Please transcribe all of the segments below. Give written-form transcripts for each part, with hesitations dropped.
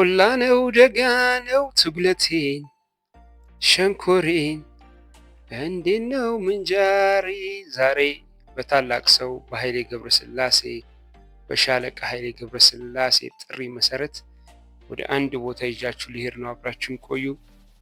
ቆላ ነው ደጋ ነው ትጉለቴን ሸንኮሬን እንዴት ነው ምንጃሬ። ዛሬ በታላቅ ሰው በኃይሌ ገብረስላሴ በሻለቃ ኃይሌ ገብረስላሴ ጥሪ መሰረት ወደ አንድ ቦታ ይዣችሁ ልሄድ ነው። አብራችሁን ቆዩ።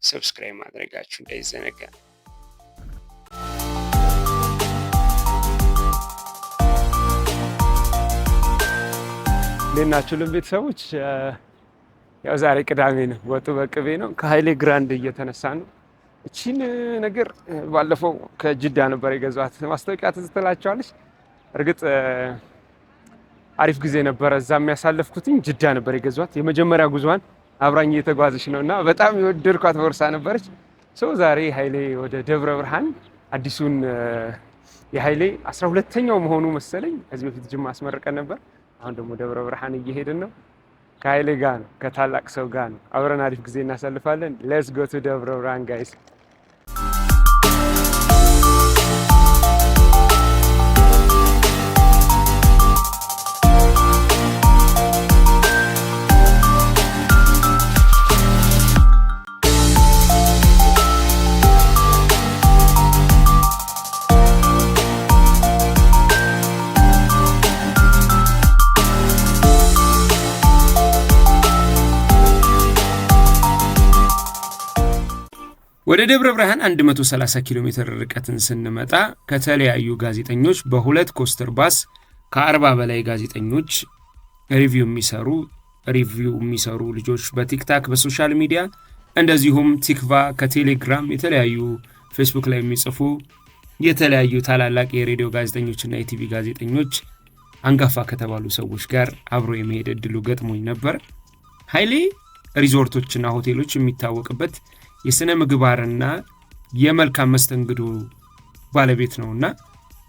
ሰብስክራይብ ማድረጋችሁ እንዳይዘነጋ። ለናችሁ ለቤተሰቦች ያው ዛሬ ቅዳሜ ነው፣ ወጡ በቅቤ ነው። ከኃይሌ ግራንድ እየተነሳ ነው። እቺን ነገር ባለፈው ከጅዳ ነበር የገዛኋት። ማስታወቂያ ትዝ ትላችኋለች። እርግጥ አሪፍ ጊዜ ነበር እዛ የሚያሳለፍኩትኝ። ጅዳ ነበር የገዛኋት። የመጀመሪያ ጉዟን አብራኝ እየተጓዘች ነውና በጣም የወደድኳት ቦርሳ ነበረች። ዛሬ ኃይሌ ወደ ደብረ ብርሃን አዲሱን የኃይሌ 12ኛው መሆኑ መሰለኝ። ከዚህ በፊት ጅማ አስመርቀን ነበር። አሁን ደግሞ ደብረ ብርሃን እየሄድን ነው። ከኃይሌ ጋር ነው፣ ከታላቅ ሰው ጋር ነው። አብረን አሪፍ ጊዜ እናሳልፋለን። ሌትስ ጎ ቱ ደብረ ብርሃን ጋይስ። ወደ ደብረ ብርሃን 130 ኪሎ ሜትር ርቀትን ስንመጣ ከተለያዩ ጋዜጠኞች በሁለት ኮስተር ባስ ከ40 በላይ ጋዜጠኞች ሪቪው የሚሰሩ ልጆች በቲክታክ በሶሻል ሚዲያ እንደዚሁም ቲክቫ ከቴሌግራም የተለያዩ ፌስቡክ ላይ የሚጽፉ የተለያዩ ታላላቅ የሬዲዮ ጋዜጠኞችና የቲቪ ጋዜጠኞች አንጋፋ ከተባሉ ሰዎች ጋር አብሮ የመሄድ እድሉ ገጥሞኝ ነበር። ኃይሌ ሪዞርቶችና ሆቴሎች የሚታወቅበት የስነ ምግባርና የመልካም መስተንግዶ ባለቤት ነውና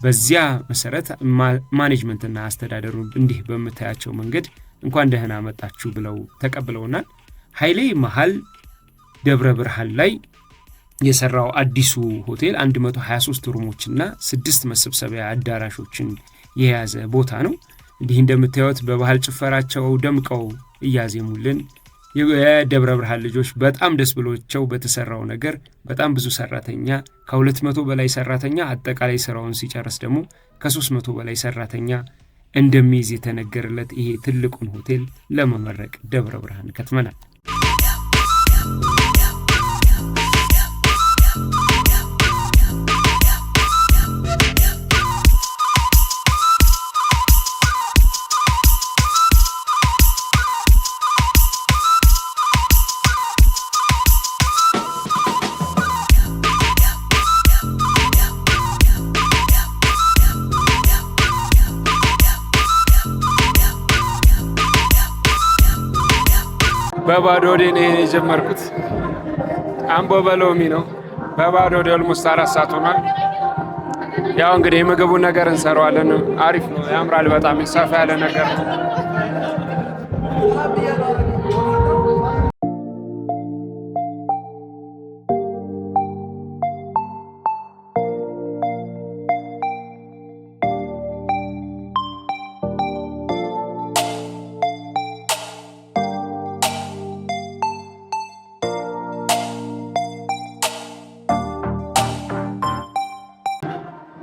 በዚያ መሰረት ማኔጅመንትና አስተዳደሩ እንዲህ በመታያቸው መንገድ እንኳን ደህና መጣችሁ ብለው ተቀብለውናል። ኃይሌ መሃል ደብረ ብርሃን ላይ የሰራው አዲሱ ሆቴል 123 ሩሞችና 6 መሰብሰቢያ አዳራሾችን የያዘ ቦታ ነው። እንዲህ እንደምታዩት በባህል ጭፈራቸው ደምቀው እያዜሙልን የደብረ ብርሃን ልጆች በጣም ደስ ብሎቸው በተሰራው ነገር በጣም ብዙ ሰራተኛ ከ200 በላይ ሰራተኛ አጠቃላይ ስራውን ሲጨርስ ደግሞ ከ300 በላይ ሰራተኛ እንደሚይዝ የተነገረለት ይሄ ትልቁን ሆቴል ለመመረቅ ደብረ ብርሃን ከትመናል። በባዶ ወደ እኔ የጀመርኩት አምቦ በሎሚ ነው። በባዶ ወደ ኦልሞስት 4 ሰዓት ሆኗል። ያው እንግዲህ የምግቡን ነገር እንሰራዋለን። አሪፍ ነው፣ ያምራል። በጣም ሰፋ ያለ ነገር ነው።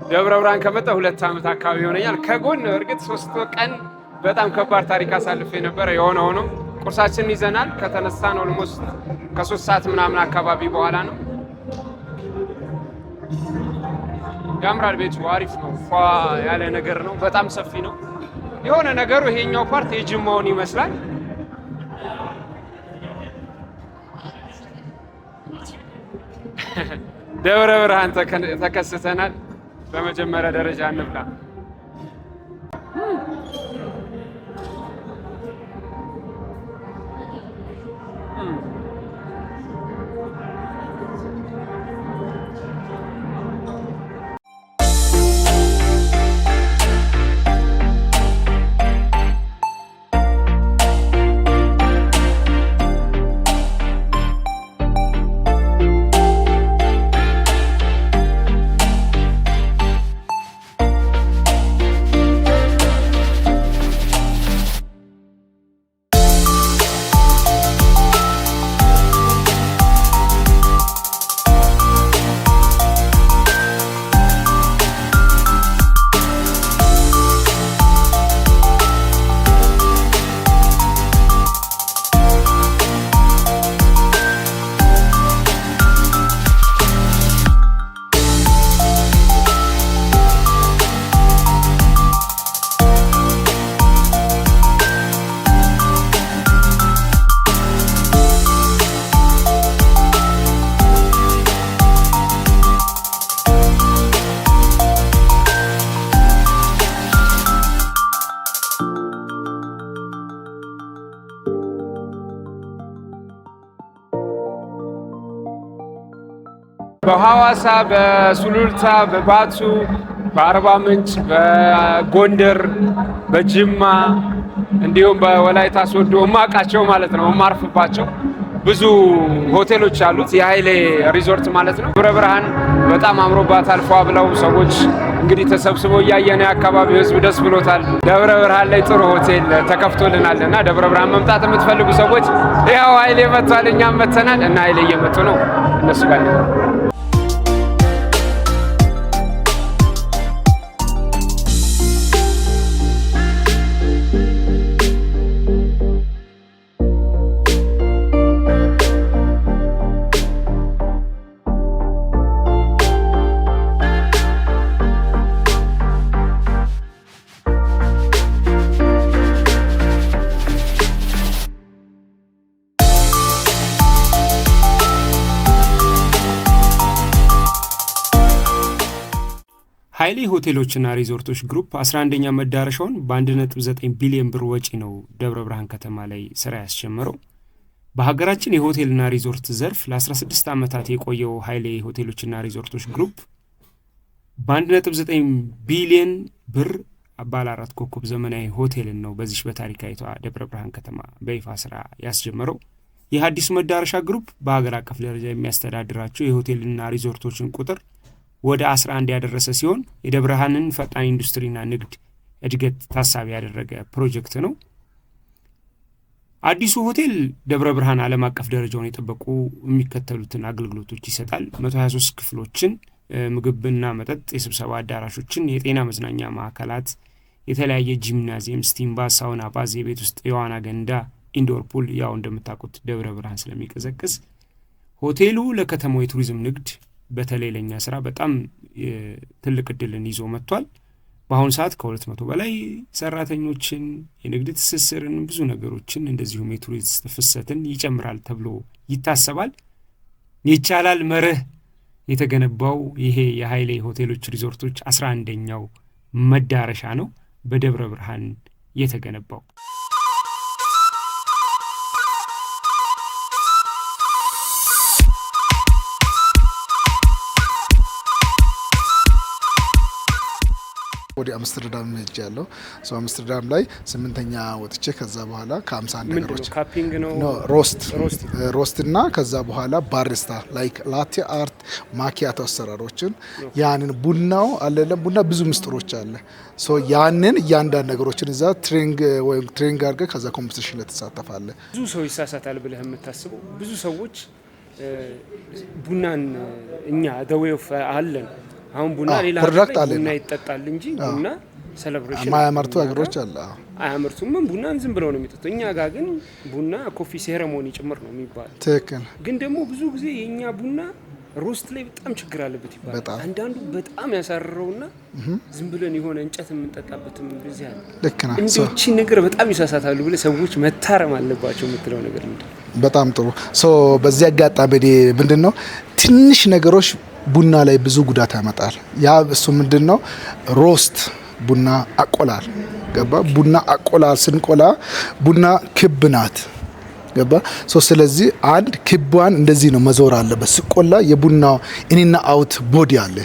ደብረ ብርሃን ከመጣ 2 ዓመት አካባቢ ሆነኛል። ከጎን እርግጥ 3 ቀን በጣም ከባድ ታሪክ አሳልፌ ነበር። የሆነ ሆኖ ቁርሳችንን ይዘናል። ከተነሳን ኦልሞስት ከ3 ሰዓት ምናምን አካባቢ በኋላ ነው። ያምራል። ቤቱ አሪፍ ነው፣ ፏ ያለ ነገር ነው። በጣም ሰፊ ነው። የሆነ ነገሩ ይሄኛው ፓርት የጅማውን ይመስላል። ደብረ ብርሃን ተከስተናል። በመጀመሪያ ደረጃ እንብላ። በሐዋሳ፣ በሱሉልታ፣ በባቱ፣ በአርባ ምንጭ፣ በጎንደር፣ በጅማ እንዲሁም በወላይታ ሶዶ ማቃቸው ማለት ነው ማርፍባቸው ብዙ ሆቴሎች አሉት የኃይሌ ሪዞርት ማለት ነው። ደብረ ብርሃን በጣም አምሮባታል ፏ ብለው ሰዎች እንግዲህ ተሰብስበው እያየን የአካባቢው ህዝብ ደስ ብሎታል። ደብረ ብርሃን ላይ ጥሩ ሆቴል ተከፍቶልናልና ደብረ ብርሃን መምጣት የምትፈልጉ ሰዎች ያው ኃይሌ መጥቷል፣ እኛም መጥተናል እና ኃይሌ እየመጡ ነው እነሱ ጋር ኃይሌ ሆቴሎችና ሪዞርቶች ግሩፕ 11ኛ መዳረሻውን በ1.9 ቢሊዮን ብር ወጪ ነው ደብረ ብርሃን ከተማ ላይ ስራ ያስጀመረው። በሀገራችን የሆቴልና ሪዞርት ዘርፍ ለ16 ዓመታት የቆየው ኃይሌ ሆቴሎችና ሪዞርቶች ግሩፕ በ1.9 ቢሊዮን ብር ባለ 4 ኮከብ ዘመናዊ ሆቴልን ነው በዚህ በታሪካዊቷ ደብረ ብርሃን ከተማ በይፋ ስራ ያስጀመረው። ይህ አዲሱ መዳረሻ ግሩፕ በሀገር አቀፍ ደረጃ የሚያስተዳድራቸው የሆቴልና ሪዞርቶችን ቁጥር ወደ 11 ያደረሰ ሲሆን የደብረ ብርሃንን ፈጣን ኢንዱስትሪና ንግድ እድገት ታሳቢ ያደረገ ፕሮጀክት ነው። አዲሱ ሆቴል ደብረ ብርሃን ዓለም አቀፍ ደረጃውን የጠበቁ የሚከተሉትን አገልግሎቶች ይሰጣል። 123 ክፍሎችን፣ ምግብና መጠጥ፣ የስብሰባ አዳራሾችን፣ የጤና መዝናኛ ማዕከላት፣ የተለያየ ጂምናዚየም፣ ስቲም ባዝ፣ ሳውና ባዝ፣ የቤት ውስጥ የዋና ገንዳ፣ ኢንዶር ፑል። ያው እንደምታውቁት ደብረ ብርሃን ስለሚቀዘቅዝ ሆቴሉ ለከተማው የቱሪዝም ንግድ በተለይ ለኛ ስራ በጣም ትልቅ እድልን ይዞ መጥቷል። በአሁኑ ሰዓት ከ200 በላይ ሰራተኞችን፣ የንግድ ትስስርን፣ ብዙ ነገሮችን እንደዚሁም የቱሪስት ፍሰትን ይጨምራል ተብሎ ይታሰባል። ይቻላል መርህ የተገነባው ይሄ የኃይሌ ሆቴሎች ሪዞርቶች 11ኛው መዳረሻ ነው በደብረ ብርሃን የተገነባው። ወደ አምስተርዳም ሄጃለሁ። አምስተርዳም ላይ 8ኛ ወጥቼ ከዛ በኋላ ከ51 ነገሮች ካፒንግ ነው ሮስት እና ከዛ በኋላ ባሪስታ ላይክ ላቴ አርት ማኪያቶ አሰራሮችን ያንን ቡናው አለለም ቡና ብዙ ምስጥሮች አለ። ያንን እያንዳንድ ነገሮችን እዛ ትሬኒንግ አድርገህ ከዛ ኮምፒቲሽን ላይ ተሳተፋለህ። ብዙ ሰው ይሳሳታል ብለህ የምታስበው ብዙ ሰዎች ቡናን እኛ ደዌፍ አለን አሁን ቡና ሌላ ቡና ይጠጣል እንጂ ቡና ሴሌብሬሽን ማያመርቱ አገሮች አለ አያመርቱም። ቡናን ዝም ብለው ነው የሚጠጡት። እኛ ጋር ግን ቡና ኮፊ ሴሬሞኒ ጭምር ነው የሚባል። ትክክል። ግን ደግሞ ብዙ ጊዜ የኛ ቡና ሮስት ላይ በጣም ችግር አለበት ይባላል። አንዳንዱ በጣም ያሳርረውና ዝም ብለን የሆነ እንጨት የምንጠጣበትም ጊዜ አለ። ልክ ነው። እንዴት ነገር በጣም ይሳሳታሉ ብለ ሰዎች መታረም አለባቸው የምትለው ነገር ምንድን? በጣም ጥሩ። በዚህ አጋጣሚ ምንድነው ትንሽ ነገሮች ቡና ላይ ብዙ ጉዳት ያመጣል። ያ እሱ ምንድነው ሮስት ቡና አቆላል ገባ። ቡና አቆላል ስንቆላ ቡና ክብ ናት ገባ። ስለዚህ አንድ ክቧን እንደዚህ ነው መዞር አለበት። ስቆላ የቡናው ኢንና አውት ቦዲ አለ።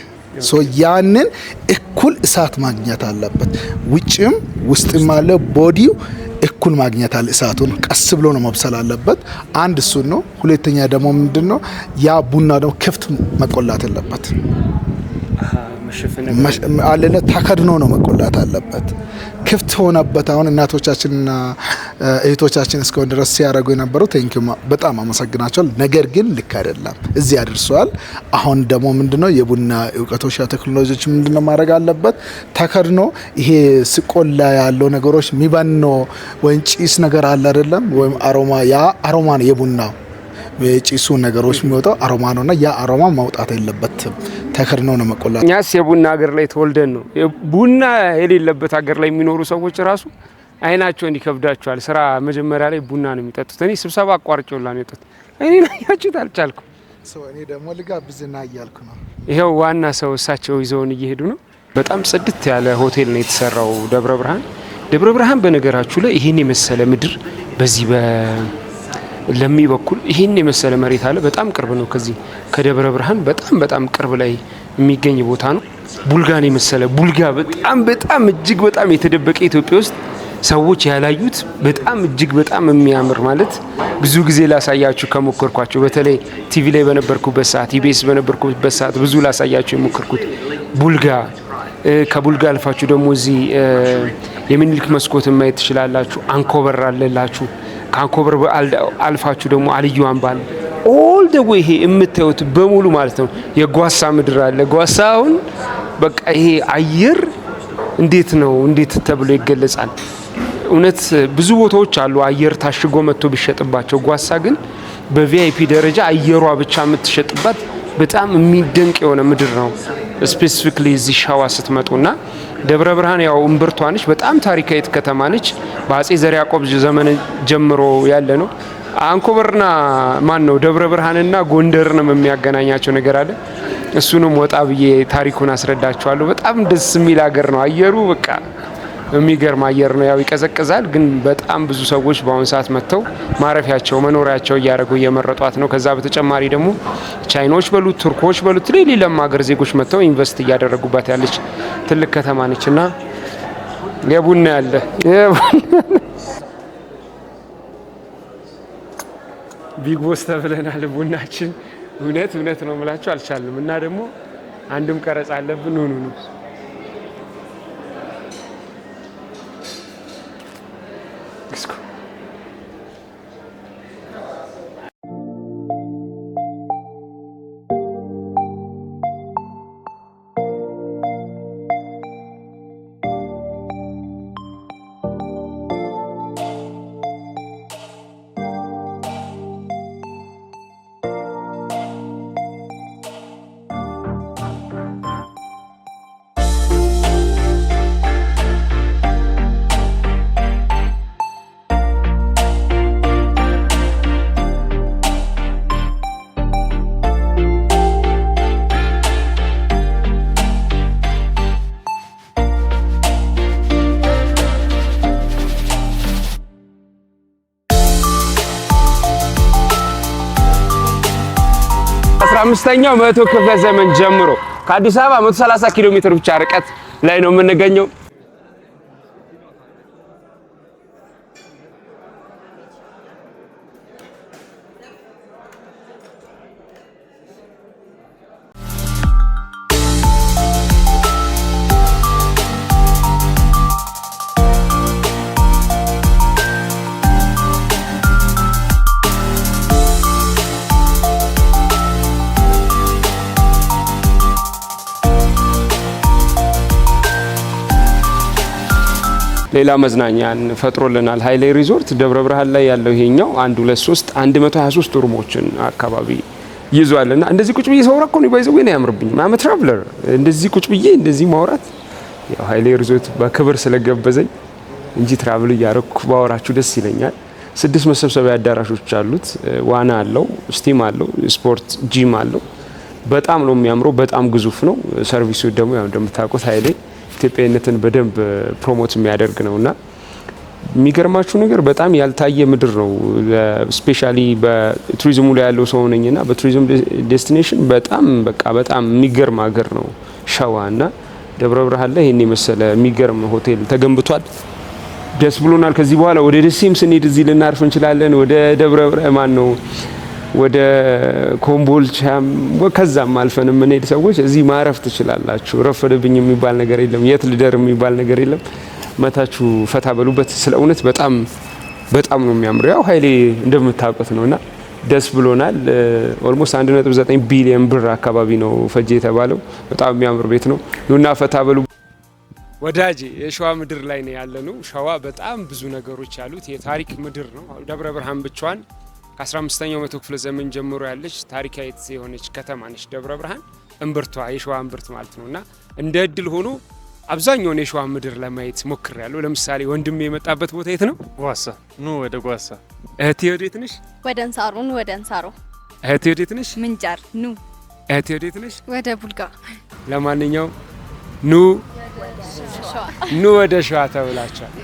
ያንን እኩል እሳት ማግኘት አለበት። ውጭም ውስጥም አለ ቦዲው እኩል ማግኘት አለ። እሳቱን ቀስ ብሎ ነው መብሰል አለበት። አንድ እሱ ነው። ሁለተኛ ደግሞ ምንድነው ያ ቡና ደግሞ ክፍት መቆላት አለበት። አለለ ተከድኖ ነው መቆላት አለበት። ክፍት ሆነበት። አሁን እናቶቻችንና እህቶቻችን እስከሆነ ድረስ ሲያደርጉ የነበረው ቴንኪው በጣም አመሰግናቸዋል። ነገር ግን ልክ አይደለም፣ እዚህ አድርሷል። አሁን ደግሞ ምንድነው የቡና እውቀቶች ቴክኖሎጂዎች ምንድነው ማድረግ አለበት። ተከድኖ ይሄ ስቆላ ያለው ነገሮች ሚባኖ ወይም ጭስ ነገር አለ አይደለም ወይም አሮማ ያ አሮማ ነው የቡናው የጭሱ ነገሮች የሚወጣው አሮማ ነውና ያ አሮማ ማውጣት የለበትም። ተከድኖ ነው መቆላት። እኛስ የቡና ሀገር ላይ ተወልደን ነው። ቡና የሌለበት ሀገር ላይ የሚኖሩ ሰዎች ራሱ አይናቸውን ይከብዳቸዋል። ስራ መጀመሪያ ላይ ቡና ነው የሚጠጡት። እኔ ስብሰባ አቋርጬውላ ነው የጠጡት። እኔ ያችሁት አልቻልኩም። እኔ ደግሞ ልጋብዝና እያልኩ ነው። ይሄው ዋና ሰው እሳቸው ይዘውን እየሄዱ ነው። በጣም ጽድት ያለ ሆቴል ነው የተሰራው ደብረ ብርሃን። ደብረ ብርሃን በነገራችሁ ላይ ይሄን የመሰለ ምድር በዚህ ለሚ በኩል ይሄን የመሰለ መሬት አለ። በጣም ቅርብ ነው። ከዚህ ከደብረ ብርሃን በጣም ቅርብ ላይ የሚገኝ ቦታ ነው። ቡልጋን የመሰለ ቡልጋ በጣም እጅግ በጣም የተደበቀ ኢትዮጵያ ውስጥ ሰዎች ያላዩት በጣም እጅግ በጣም የሚያምር ማለት ብዙ ጊዜ ላሳያችሁ ከሞከርኳቸው በተለይ ቲቪ ላይ በነበርኩበት ሰዓት ኢቢኤስ በነበርኩበት ሰዓት ብዙ ላሳያችሁ የሞከርኩት ቡልጋ። ከቡልጋ አልፋችሁ ደግሞ እዚህ የሚኒልክ መስኮትን ማየት ትችላላችሁ። አንኮበር አለላችሁ። ከአንኮበር አልፋችሁ ደግሞ አልዩ አምባል ኦል ደ ዌይ ይሄ የምታዩት በሙሉ ማለት ነው የጓሳ ምድር አለ። ጓሳውን በቃ ይሄ አየር እንዴት ተብሎ ይገለጻል? እውነት ብዙ ቦታዎች አሉ አየር ታሽጎ መጥቶ ቢሸጥባቸው። ጓሳ ግን በቪአይፒ ደረጃ አየሯ ብቻ የምትሸጥባት በጣም የሚደንቅ የሆነ ምድር ነው። ስፔሲፊክሊ እዚህ ሸዋ ስትመጡና ደብረ ብርሃን ያው እምብርቷ ነች። በጣም ታሪካዊት ከተማ ነች። በአጼ ዘርዓ ያዕቆብ ዘመን ጀምሮ ያለ ነው። አንኮበርና ማን ነው ደብረ ብርሃንና ጎንደርንም የሚያገናኛቸው ነገር አለ። እሱንም ወጣ ብዬ ታሪኩን አስረዳቸዋለሁ። በጣም ደስ የሚል ሀገር ነው። አየሩ በቃ የሚገርም አየር ነው። ያው ይቀዘቅዛል፣ ግን በጣም ብዙ ሰዎች በአሁኑ ሰዓት መጥተው ማረፊያቸው መኖሪያቸው እያደረጉ እየመረጧት ነው። ከዛ በተጨማሪ ደግሞ ቻይናዎች በሉት ቱርኮች በሉት ሌላም ሀገር ዜጎች መጥተው ኢንቨስት እያደረጉባት ያለች ትልቅ ከተማ ነች እና የቡና ያለ ቢግ ቦስ ተብለናል። ቡናችን እውነት ነው የምላችሁ አልቻልንም እና ደግሞ አንድም ቀረጽ አለብን። ኑ 15ኛው መቶ ክፍለ ዘመን ጀምሮ ከአዲስ አበባ 130 ኪሎ ሜትር ብቻ ርቀት ላይ ነው የምንገኘው። ሌላ መዝናኛን ፈጥሮልናል ኃይሌ ሪዞርት ደብረ ብርሃን ላይ ያለው ይሄኛው 123 ሩሞችን አካባቢ ይዟልና እንደዚህ ቁጭ ብዬ ሰውራ እኮ ነው ባይዘው ነው ያምርብኝ ማም ትራቭለር እንደዚህ ቁጭ ብዬ እንደዚህ ማውራት ያው ኃይሌ ሪዞርት በክብር ስለገበዘኝ እንጂ ትራቭል ያረኩ ባወራችሁ ደስ ይለኛል። 6 መሰብሰቢያ አዳራሾች አሉት። ዋና አለው፣ ስቲም አለው፣ ስፖርት ጂም አለው። በጣም ነው የሚያምረው። በጣም ግዙፍ ነው። ሰርቪሱ ደግሞ ያው እንደምታውቁት ኃይሌ ኢትዮጵያዊነትን በደንብ ፕሮሞት የሚያደርግ ነውና የሚገርማችሁ ነገር በጣም ያልታየ ምድር ነው። ስፔሻሊ በቱሪዝሙ ላይ ያለው ሰው ነኝና በቱሪዝም ዴስቲኔሽን በጣም የሚገርም ሀገር ነው ሸዋና ደብረ ብርሃን ላይ ይሄን የመሰለ የሚገርም ሆቴል ተገንብቷል። ደስ ብሎናል። ከዚህ በኋላ ወደ ደሴም ስንሄድ እዚህ ልናርፍ እንችላለን። ወደ ደብረ ብርሃን ነው ወደ ኮምቦልቻም ከዛም አልፈን የምንሄድ ሰዎች እዚህ ማረፍ ትችላላችሁ። ረፈደብኝ የሚባል ነገር የለም። የት ልደር የሚባል ነገር የለም። መታችሁ ፈታ በሉበት። ስለ እውነት በጣም ነው የሚያምረው። ያው ኃይሌ እንደምታውቁት ነውና ደስ ብሎናል። ኦልሞስት 1.9 ቢሊዮን ብር አካባቢ ነው ፈጀ የተባለው። በጣም የሚያምር ቤት ነው። ኑና ፈታ በሉ ወዳጄ። የሸዋ ምድር ላይ ነው ያለነው። ሸዋ በጣም ብዙ ነገሮች ያሉት የታሪክ ምድር ነው። ደብረ ብርሃን ብቻዋን ከ15ኛው መቶ ክፍለ ዘመን ጀምሮ ያለች ታሪካዊት የሆነች ከተማ ነች ደብረ ብርሃን። እምብርቷ የሸዋ እምብርት ማለት ነውና እንደ እድል ሆኖ አብዛኛውን የሸዋ ምድር ለማየት ሞክሬያለሁ። ለምሳሌ ወንድሜ የመጣበት ቦታ የት ነው? ጓሳ። ወደ ጓሳ። እህቴ ወዴት ነሽ? ወደ እንሳሮ። ወደ እንሳሮ። እህቴ ወዴት ነሽ? ምንጃር። እህቴ ወዴት ነሽ? ወደ ቡልጋ። ለማንኛውም ኑ ወደ ሸዋ ተብላችኋል።